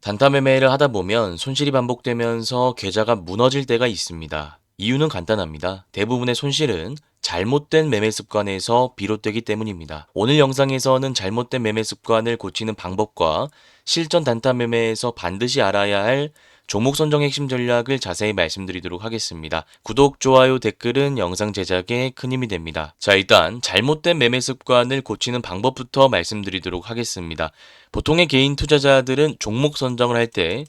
단타 매매를 하다 보면 손실이 반복되면서 계좌가 무너질 때가 있습니다. 이유는 간단합니다. 대부분의 손실은 잘못된 매매 습관에서 비롯되기 때문입니다. 오늘 영상에서는 잘못된 매매 습관을 고치는 방법과 실전 단타 매매에서 반드시 알아야 할 종목 선정 핵심 전략을 자세히 말씀드리도록 하겠습니다. 구독, 좋아요, 댓글은 영상 제작에 큰 힘이 됩니다. 자, 일단 잘못된 매매 습관을 고치는 방법부터 말씀드리도록 하겠습니다. 보통의 개인 투자자들은 종목 선정을 할 때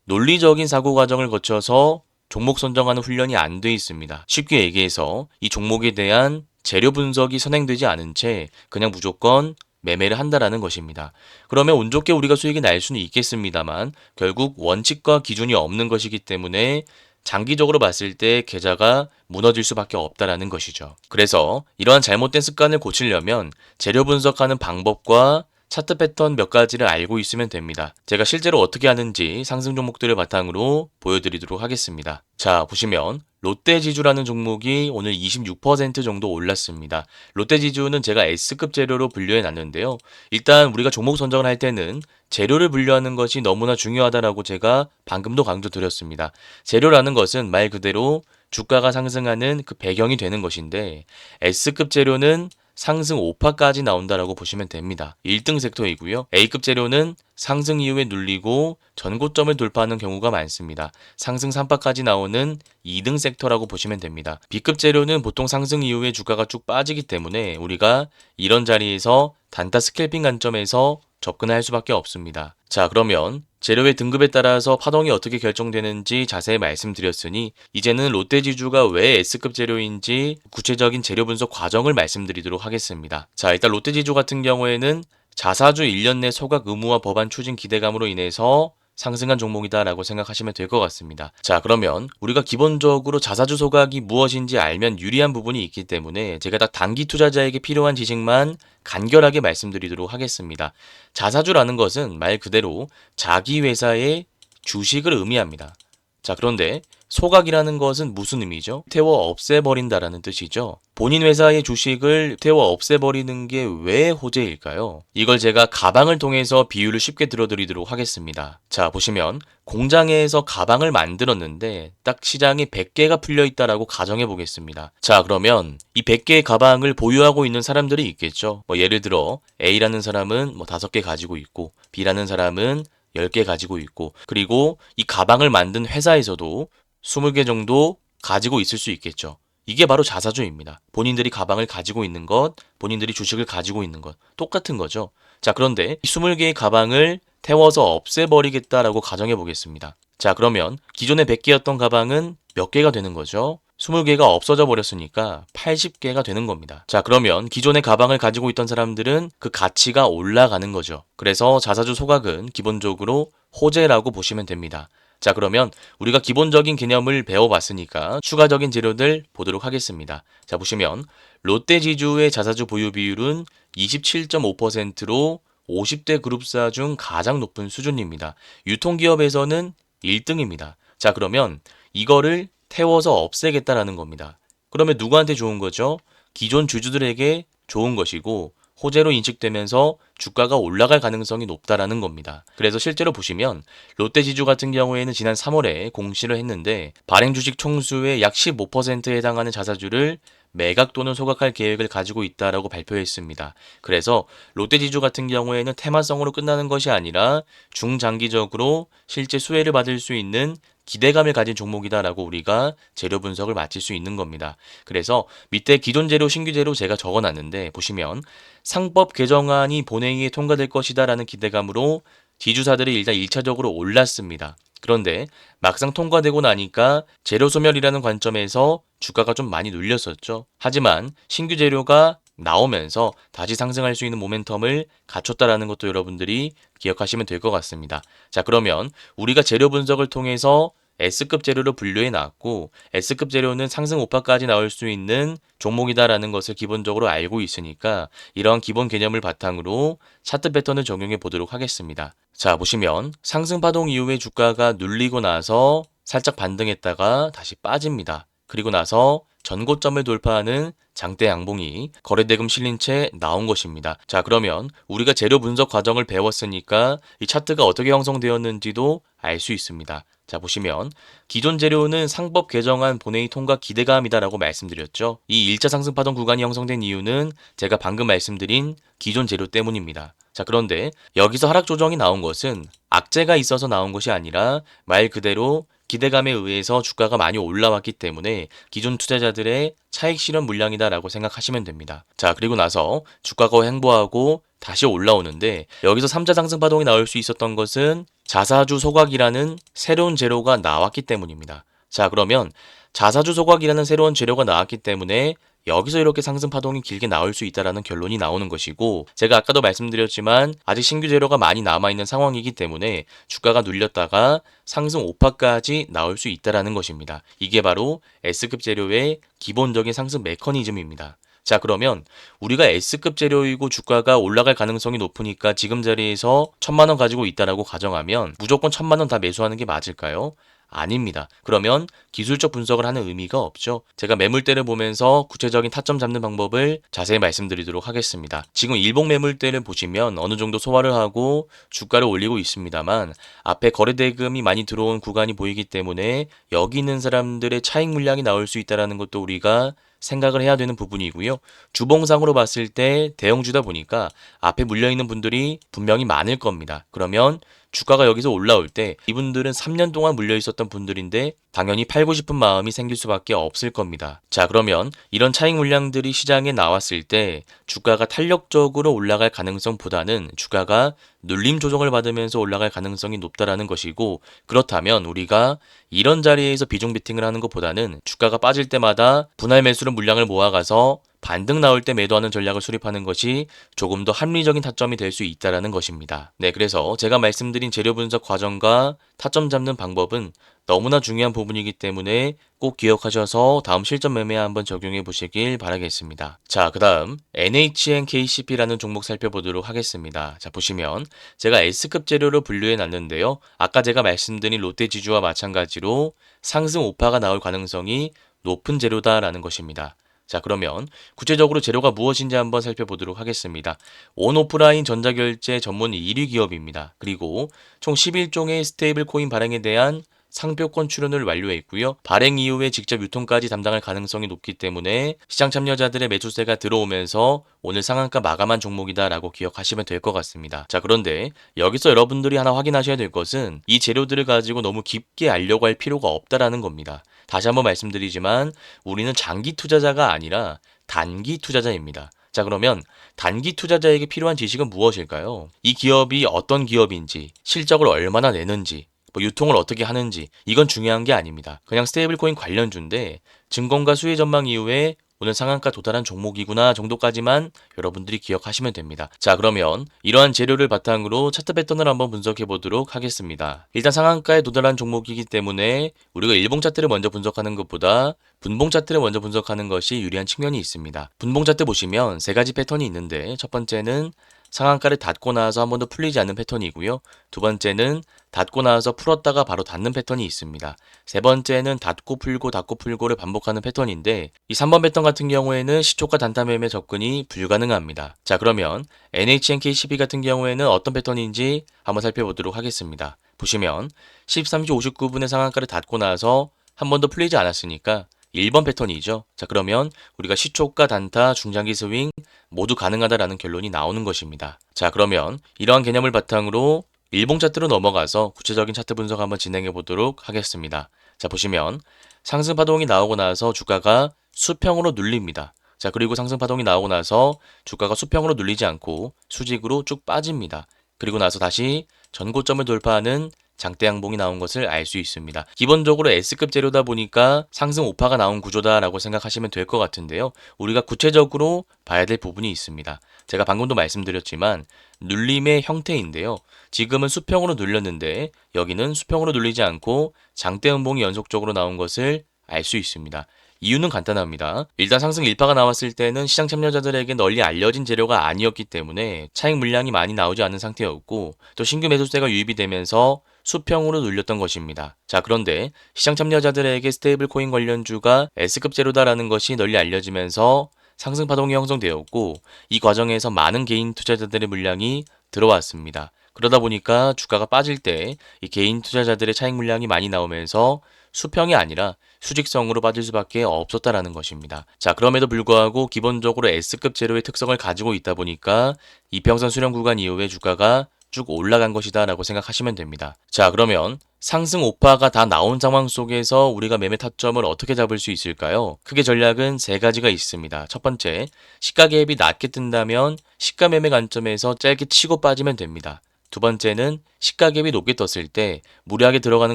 논리적인 사고 과정을 거쳐서 종목 선정하는 훈련이 안 돼 있습니다. 쉽게 얘기해서 이 종목에 대한 재료 분석이 선행되지 않은 채 그냥 무조건 매매를 한다라는 것입니다. 그러면 운 좋게 우리가 수익이 날 수는 있겠습니다만 결국 원칙과 기준이 없는 것이기 때문에 장기적으로 봤을 때 계좌가 무너질 수밖에 없다라는 것이죠. 그래서 이러한 잘못된 습관을 고치려면 재료 분석하는 방법과 차트 패턴 몇 가지를 알고 있으면 됩니다. 제가 실제로 어떻게 하는지 상승 종목들을 바탕으로 보여드리도록 하겠습니다. 자, 보시면 롯데지주라는 종목이 오늘 26% 정도 올랐습니다. 롯데지주는 제가 S급 재료로 분류해 놨는데요. 일단 우리가 종목 선정을 할 때는 재료를 분류하는 것이 너무나 중요하다라고 제가 방금도 강조드렸습니다. 재료라는 것은 말 그대로 주가가 상승하는 그 배경이 되는 것인데 S급 재료는 상승 5파까지 나온다라고 보시면 됩니다. 1등 섹터이고요. A급 재료는 상승 이후에 눌리고 전고점을 돌파하는 경우가 많습니다. 상승 3파까지 나오는 2등 섹터라고 보시면 됩니다. B급 재료는 보통 상승 이후에 주가가 쭉 빠지기 때문에 우리가 이런 자리에서 단타 스캘핑 관점에서 접근할 수밖에 없습니다. 자, 그러면 재료의 등급에 따라서 파동이 어떻게 결정되는지 자세히 말씀드렸으니 이제는 롯데지주가 왜 S급 재료인지 구체적인 재료 분석 과정을 말씀드리도록 하겠습니다. 자, 일단 롯데지주 같은 경우에는 자사주 1년 내 소각 의무화 법안 추진 기대감으로 인해서 상승한 종목이다라고 생각하시면 될 것 같습니다. 자, 그러면 우리가 기본적으로 자사주 소각이 무엇인지 알면 유리한 부분이 있기 때문에 제가 딱 단기 투자자에게 필요한 지식만 간결하게 말씀드리도록 하겠습니다. 자사주라는 것은 말 그대로 자기 회사의 주식을 의미합니다. 자, 그런데 소각이라는 것은 무슨 의미죠? 태워 없애버린다라는 뜻이죠. 본인 회사의 주식을 태워 없애버리는 게 왜 호재일까요? 이걸 제가 가방을 통해서 비유를 쉽게 들어드리도록 하겠습니다. 자, 보시면 공장에서 가방을 만들었는데 딱 시장에 100개가 풀려 있다라고 가정해 보겠습니다. 자, 그러면 이 100개의 가방을 보유하고 있는 사람들이 있겠죠. 예를 들어 A라는 사람은 5개 가지고 있고 B라는 사람은 10개 가지고 있고 그리고 이 가방을 만든 회사에서도 20개 정도 가지고 있을 수 있겠죠. 이게 바로 자사주입니다. 본인들이 가방을 가지고 있는 것, 본인들이 주식을 가지고 있는 것, 똑같은 거죠. 자, 그런데 이 20개의 가방을 태워서 없애버리겠다라고 가정해 보겠습니다. 자, 그러면 기존에 100개였던 가방은 몇 개가 되는 거죠? 20개가 없어져 버렸으니까 80개가 되는 겁니다. 자, 그러면 기존의 가방을 가지고 있던 사람들은 그 가치가 올라가는 거죠. 그래서 자사주 소각은 기본적으로 호재라고 보시면 됩니다. 자, 그러면 우리가 기본적인 개념을 배워봤으니까 추가적인 재료들 보도록 하겠습니다. 자, 보시면 롯데지주의 자사주 보유 비율은 27.5%로 50대 그룹사 중 가장 높은 수준입니다. 유통기업에서는 1등입니다. 자, 그러면 이거를 태워서 없애겠다라는 겁니다. 그러면 누구한테 좋은 거죠? 기존 주주들에게 좋은 것이고 호재로 인식되면서 주가가 올라갈 가능성이 높다라는 겁니다. 그래서 실제로 보시면 롯데지주 같은 경우에는 지난 3월에 공시를 했는데 발행 주식 총수의 약 15%에 해당하는 자사주를 매각 또는 소각할 계획을 가지고 있다라고 발표했습니다. 그래서 롯데지주 같은 경우에는 테마성으로 끝나는 것이 아니라 중장기적으로 실제 수혜를 받을 수 있는 기대감을 가진 종목이다라고 우리가 재료 분석을 마칠 수 있는 겁니다. 그래서 밑에 기존 재료, 신규 재료 제가 적어놨는데 보시면 상법 개정안이 본회의에 통과될 것이다라는 기대감으로 지주사들이 일단 1차적으로 올랐습니다. 그런데 막상 통과되고 나니까 재료 소멸이라는 관점에서 주가가 좀 많이 눌렸었죠. 하지만 신규 재료가 나오면서 다시 상승할 수 있는 모멘텀을 갖췄다라는 것도 여러분들이 기억하시면 될 것 같습니다. 자, 그러면 우리가 재료 분석을 통해서 S급 재료로 분류해 놨고 S급 재료는 상승 5파까지 나올 수 있는 종목이다라는 것을 기본적으로 알고 있으니까 이러한 기본 개념을 바탕으로 차트 패턴을 적용해 보도록 하겠습니다. 자, 보시면 상승 파동 이후에 주가가 눌리고 나서 살짝 반등했다가 다시 빠집니다. 그리고 나서 전고점을 돌파하는 장대 양봉이 거래대금 실린 채 나온 것입니다. 자, 그러면 우리가 재료 분석 과정을 배웠으니까 이 차트가 어떻게 형성되었는지도 알 수 있습니다. 자, 보시면 기존 재료는 상법 개정안 본회의 통과 기대감이다라고 말씀드렸죠. 이 1차 상승 파동 구간이 형성된 이유는 제가 방금 말씀드린 기존 재료 때문입니다. 자, 그런데 여기서 하락 조정이 나온 것은 악재가 있어서 나온 것이 아니라 말 그대로 기대감에 의해서 주가가 많이 올라왔기 때문에 기존 투자자들의 차익 실현 물량이다라고 생각하시면 됩니다. 자, 그리고 나서 주가가 횡보하고 다시 올라오는데 여기서 3차 상승 파동이 나올 수 있었던 것은 자사주 소각이라는 새로운 재료가 나왔기 때문입니다. 자, 그러면 자사주 소각이라는 새로운 재료가 나왔기 때문에 여기서 이렇게 상승 파동이 길게 나올 수 있다라는 결론이 나오는 것이고, 제가 아까도 말씀드렸지만 아직 신규 재료가 많이 남아있는 상황이기 때문에 주가가 눌렸다가 상승 오파까지 나올 수 있다라는 것입니다. 이게 바로 S급 재료의 기본적인 상승 메커니즘입니다. 자, 그러면 우리가 S급 재료이고 주가가 올라갈 가능성이 높으니까 지금 자리에서 1,000만 원 가지고 있다라고 가정하면 무조건 1,000만 원 다 매수하는 게 맞을까요? 아닙니다. 그러면 기술적 분석을 하는 의미가 없죠. 제가 매물대를 보면서 구체적인 타점 잡는 방법을 자세히 말씀드리도록 하겠습니다. 지금 일봉 매물대를 보시면 어느 정도 소화를 하고 주가를 올리고 있습니다만 앞에 거래대금이 많이 들어온 구간이 보이기 때문에 여기 있는 사람들의 차익 물량이 나올 수 있다는 것도 우리가 생각을 해야 되는 부분이고요. 주봉상으로 봤을 때 대형주다 보니까 앞에 물려있는 분들이 분명히 많을 겁니다. 그러면 주가가 여기서 올라올 때 이분들은 3년 동안 물려 있었던 분들인데 당연히 팔고 싶은 마음이 생길 수밖에 없을 겁니다. 자, 그러면 이런 차익 물량들이 시장에 나왔을 때 주가가 탄력적으로 올라갈 가능성보다는 주가가 눌림 조정을 받으면서 올라갈 가능성이 높다라는 것이고, 그렇다면 우리가 이런 자리에서 비중 베팅을 하는 것보다는 주가가 빠질 때마다 분할 매수로 물량을 모아가서 반등 나올 때 매도하는 전략을 수립하는 것이 조금 더 합리적인 타점이 될 수 있다는 것입니다. 네, 그래서 제가 말씀드린 재료 분석 과정과 타점 잡는 방법은 너무나 중요한 부분이기 때문에 꼭 기억하셔서 다음 실전 매매에 한번 적용해 보시길 바라겠습니다. 자, 그 다음 NHNKCP라는 종목 살펴보도록 하겠습니다. 자, 보시면 제가 S급 재료로 분류해 놨는데요. 아까 제가 말씀드린 롯데지주와 마찬가지로 상승 오파가 나올 가능성이 높은 재료다라는 것입니다. 자, 그러면 구체적으로 재료가 무엇인지 한번 살펴보도록 하겠습니다. 온오프라인 전자결제 전문 1위 기업입니다. 그리고 총 11종의 스테이블 코인 발행에 대한 상표권 출원을 완료했고요. 발행 이후에 직접 유통까지 담당할 가능성이 높기 때문에 시장 참여자들의 매수세가 들어오면서 오늘 상한가 마감한 종목이다라고 기억하시면 될 것 같습니다. 자, 그런데 여기서 여러분들이 하나 확인하셔야 될 것은 이 재료들을 가지고 너무 깊게 알려고 할 필요가 없다라는 겁니다. 다시 한번 말씀드리지만 우리는 장기 투자자가 아니라 단기 투자자입니다. 자, 그러면 단기 투자자에게 필요한 지식은 무엇일까요? 이 기업이 어떤 기업인지, 실적을 얼마나 내는지, 유통을 어떻게 하는지, 이건 중요한 게 아닙니다. 그냥 스테이블 코인 관련주인데 증권가 수혜 전망 이후에 오늘 상한가 도달한 종목이구나 정도까지만 여러분들이 기억하시면 됩니다. 자, 그러면 이러한 재료를 바탕으로 차트 패턴을 한번 분석해 보도록 하겠습니다. 일단 상한가에 도달한 종목이기 때문에 우리가 일봉 차트를 먼저 분석하는 것보다 분봉 차트를 먼저 분석하는 것이 유리한 측면이 있습니다. 분봉 차트 보시면 세 가지 패턴이 있는데 첫 번째는 상한가를 닫고 나서 한 번도 풀리지 않는 패턴이고요. 두 번째는 닫고 나서 풀었다가 바로 닫는 패턴이 있습니다. 세 번째는 닫고 풀고를 반복하는 패턴인데 이 3번 패턴 같은 경우에는 시초가 단타 매매 접근이 불가능합니다. 자, 그러면 NHNKCP 같은 경우에는 어떤 패턴인지 한번 살펴보도록 하겠습니다. 보시면 13시 59분에 상한가를 닫고 나서 한 번도 풀리지 않았으니까 1번 패턴이죠. 자, 그러면 우리가 시초가 단타, 중장기 스윙 모두 가능하다라는 결론이 나오는 것입니다. 자, 그러면 이러한 개념을 바탕으로 일봉 차트로 넘어가서 구체적인 차트 분석 한번 진행해 보도록 하겠습니다. 자, 보시면 상승 파동이 나오고 나서 주가가 수평으로 눌립니다. 자, 그리고 상승 파동이 나오고 나서 주가가 수평으로 눌리지 않고 수직으로 쭉 빠집니다. 그리고 나서 다시 전고점을 돌파하는 장대 양봉이 나온 것을 알 수 있습니다. 기본적으로 S급 재료다 보니까 상승 오파가 나온 구조다라고 생각하시면 될 것 같은데요. 우리가 구체적으로 봐야 될 부분이 있습니다. 제가 방금도 말씀드렸지만 눌림의 형태인데요. 지금은 수평으로 눌렸는데 여기는 수평으로 눌리지 않고 장대 음봉이 연속적으로 나온 것을 알 수 있습니다. 이유는 간단합니다. 일단 상승 일파가 나왔을 때는 시장 참여자들에게 널리 알려진 재료가 아니었기 때문에 차익 물량이 많이 나오지 않는 상태였고 또 신규 매수세가 유입이 되면서 수평으로 눌렸던 것입니다. 자, 그런데 시장 참여자들에게 스테이블 코인 관련주가 S급 재료다라는 것이 널리 알려지면서 상승 파동이 형성되었고, 이 과정에서 많은 개인 투자자들의 물량이 들어왔습니다. 그러다 보니까 주가가 빠질 때 이 개인 투자자들의 차익 물량이 많이 나오면서 수평이 아니라 수직성으로 빠질 수밖에 없었다라는 것입니다. 자, 그럼에도 불구하고 기본적으로 S급 재료의 특성을 가지고 있다 보니까 이평선 수렴 구간 이후에 주가가 쭉 올라간 것이다 라고 생각하시면 됩니다. 자, 그러면 상승 오파가 다 나온 상황 속에서 우리가 매매 타점을 어떻게 잡을 수 있을까요? 크게 전략은 세 가지가 있습니다. 첫 번째, 시가 갭이 낮게 뜬다면 시가 매매 관점에서 짧게 치고 빠지면 됩니다. 두 번째는 시가 갭이 높게 떴을 때 무리하게 들어가는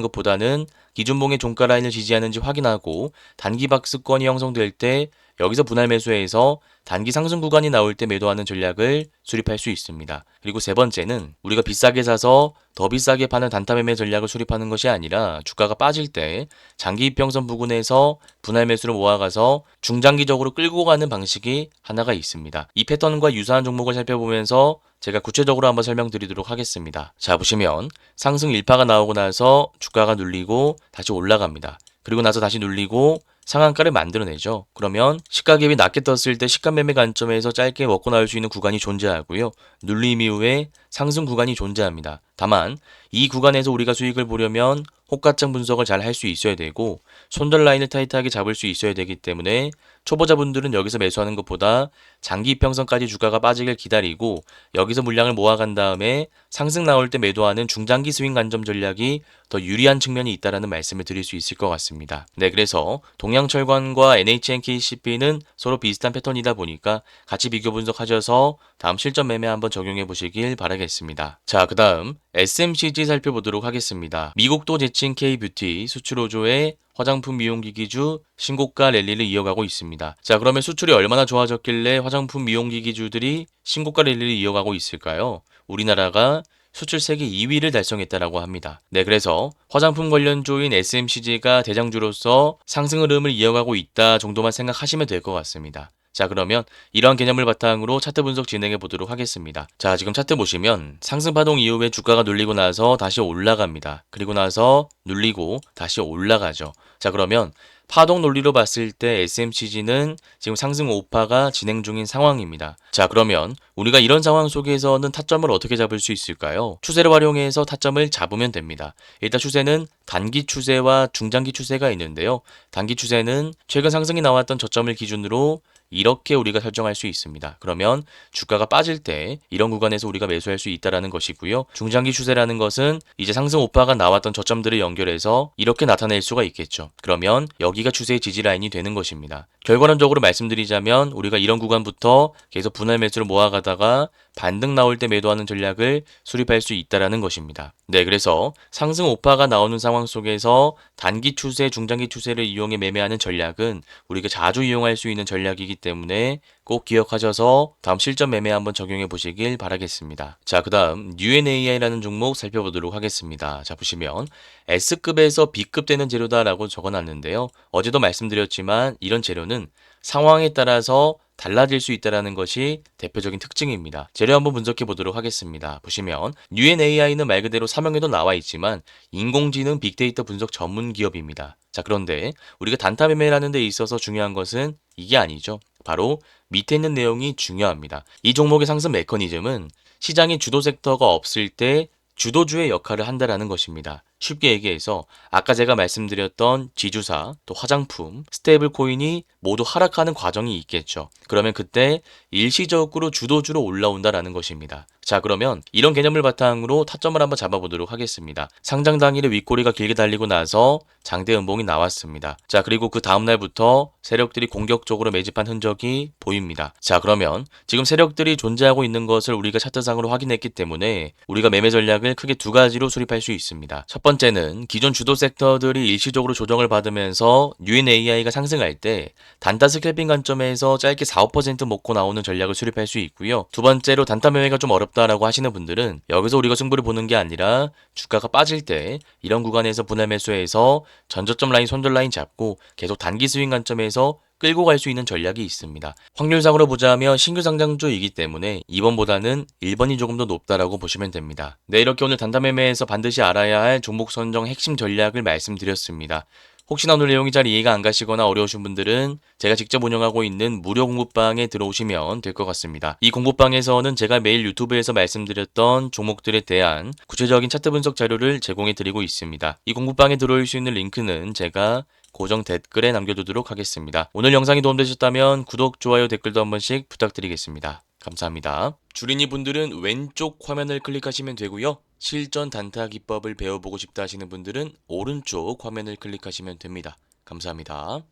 것보다는 기준봉의 종가 라인을 지지하는지 확인하고 단기 박스권이 형성될 때 여기서 분할 매수해서 단기 상승 구간이 나올 때 매도하는 전략을 수립할 수 있습니다. 그리고 세 번째는 우리가 비싸게 사서 더 비싸게 파는 단타 매매 전략을 수립하는 것이 아니라 주가가 빠질 때 장기 이평선 부근에서 분할 매수를 모아가서 중장기적으로 끌고 가는 방식이 하나가 있습니다. 이 패턴과 유사한 종목을 살펴보면서 제가 구체적으로 한번 설명드리도록 하겠습니다. 자, 보시면 상승 1파가 나오고 나서 주가가 눌리고 다시 올라갑니다. 그리고 나서 다시 눌리고 상한가를 만들어내죠. 그러면 시가 갭이 낮게 떴을 때 시가 매매 관점에서 짧게 먹고 나올 수 있는 구간이 존재하고요. 눌림 이후에 상승 구간이 존재합니다. 다만 이 구간에서 우리가 수익을 보려면 호가창 분석을 잘 할 수 있어야 되고 손절 라인을 타이트하게 잡을 수 있어야 되기 때문에 초보자분들은 여기서 매수하는 것보다 장기 이평선까지 주가가 빠지길 기다리고 여기서 물량을 모아간 다음에 상승 나올 때 매도하는 중장기 스윙 관점 전략이 더 유리한 측면이 있다라는 말씀을 드릴 수 있을 것 같습니다. 네, 그래서 동양철관과 NHNKCP는 서로 비슷한 패턴이다 보니까 같이 비교 분석하셔서 다음 실전 매매 한번 적용해 보시길 바라겠습니다. 자, 그 다음 SMCG 살펴보도록 하겠습니다. 미국도 제친 K뷰티 수출 5조의 화장품 미용기기주 신고가 랠리를 이어가고 있습니다. 자, 그러면 수출이 얼마나 좋아졌길래 화장품 미용기기주들이 신고가 랠리를 이어가고 있을까요? 우리나라가 수출 세계 2위를 달성했다라고 합니다. 네, 그래서 화장품 관련주인 SMCG가 대장주로서 상승 흐름을 이어가고 있다 정도만 생각하시면 될 것 같습니다. 자, 그러면 이러한 개념을 바탕으로 차트 분석 진행해 보도록 하겠습니다. 자, 지금 차트 보시면 상승 파동 이후에 주가가 눌리고 나서 다시 올라갑니다. 그리고 나서 눌리고 다시 올라가죠. 자, 그러면 파동 논리로 봤을 때 SMCG는 지금 상승 5파가 진행 중인 상황입니다. 자, 그러면 우리가 이런 상황 속에서는 타점을 어떻게 잡을 수 있을까요? 추세를 활용해서 타점을 잡으면 됩니다. 일단 추세는 단기 추세와 중장기 추세가 있는데요. 단기 추세는 최근 상승이 나왔던 저점을 기준으로 이렇게 우리가 설정할 수 있습니다. 그러면 주가가 빠질 때 이런 구간에서 우리가 매수할 수 있다는 것이고요. 중장기 추세라는 것은 이제 상승 오파가 나왔던 저점들을 연결해서 이렇게 나타낼 수가 있겠죠. 그러면 여기가 추세의 지지 라인이 되는 것입니다. 결과론적으로 말씀드리자면 우리가 이런 구간부터 계속 분할 매수를 모아가다가 반등 나올 때 매도하는 전략을 수립할 수 있다는 것입니다. 네, 그래서 상승 오파가 나오는 상황 속에서 단기 추세, 중장기 추세를 이용해 매매하는 전략은 우리가 자주 이용할 수 있는 전략이기 때문에 꼭 기억하셔서 다음 실전 매매 한번 적용해 보시길 바라겠습니다. 자, 그 다음 UNAI라는 종목 살펴보도록 하겠습니다. 자, 보시면 S급에서 B급 되는 재료다라고 적어놨는데요. 어제도 말씀드렸지만 이런 재료는 상황에 따라서 달라질 수 있다는 것이 대표적인 특징입니다. 재료 한번 분석해 보도록 하겠습니다. 보시면 UNAI는 말 그대로 사명에도 나와 있지만 인공지능 빅데이터 분석 전문 기업입니다. 자, 그런데 우리가 단타 매매를 하는 데 있어서 중요한 것은 이게 아니죠. 바로 밑에 있는 내용이 중요합니다. 이 종목의 상승 메커니즘은 시장의 주도 섹터가 없을 때 주도주의 역할을 한다라는 것입니다. 쉽게 얘기해서 아까 제가 말씀드렸던 지주사, 또 화장품, 스테이블 코인이 모두 하락하는 과정이 있겠죠. 그러면 그때 일시적으로 주도주로 올라온다라는 것입니다. 자, 그러면 이런 개념을 바탕으로 타점을 한번 잡아보도록 하겠습니다. 상장 당일에 윗꼬리가 길게 달리고 나서 장대 음봉이 나왔습니다. 자, 그리고 그 다음날부터 세력들이 공격적으로 매집한 흔적이 보입니다. 자, 그러면 지금 세력들이 존재하고 있는 것을 우리가 차트상으로 확인했기 때문에 우리가 매매 전략을 크게 두 가지로 수립할 수 있습니다. 첫 번째는 기존 주도 섹터들이 일시적으로 조정을 받으면서 UNAI가 상승할 때 단타 스캘핑 관점에서 짧게 4~5% 먹고 나오는 전략을 수립할 수 있고요. 두 번째로 단타 매매가 좀 어렵다 어렵다라고 하시는 분들은 여기서 우리가 승부를 보는 게 아니라 주가가 빠질 때 이런 구간에서 분할 매수해서 전저점 라인, 손절 라인 잡고 계속 단기 스윙 관점에서 끌고 갈 수 있는 전략이 있습니다. 확률상으로 보자면 신규 상장주이기 때문에 2번보다는 1번이 조금 더 높다라고 보시면 됩니다. 네, 이렇게 오늘 단타 매매에서 반드시 알아야 할 종목 선정 핵심 전략을 말씀드렸습니다. 혹시나 오늘 내용이 잘 이해가 안 가시거나 어려우신 분들은 제가 직접 운영하고 있는 무료 공부방에 들어오시면 될 것 같습니다. 이 공부방에서는 제가 매일 유튜브에서 말씀드렸던 종목들에 대한 구체적인 차트 분석 자료를 제공해 드리고 있습니다. 이 공부방에 들어올 수 있는 링크는 제가 고정 댓글에 남겨두도록 하겠습니다. 오늘 영상이 도움되셨다면 구독, 좋아요, 댓글도 한 번씩 부탁드리겠습니다. 감사합니다. 주린이 분들은 왼쪽 화면을 클릭하시면 되고요. 실전 단타 기법을 배워보고 싶다 하시는 분들은 오른쪽 화면을 클릭하시면 됩니다. 감사합니다.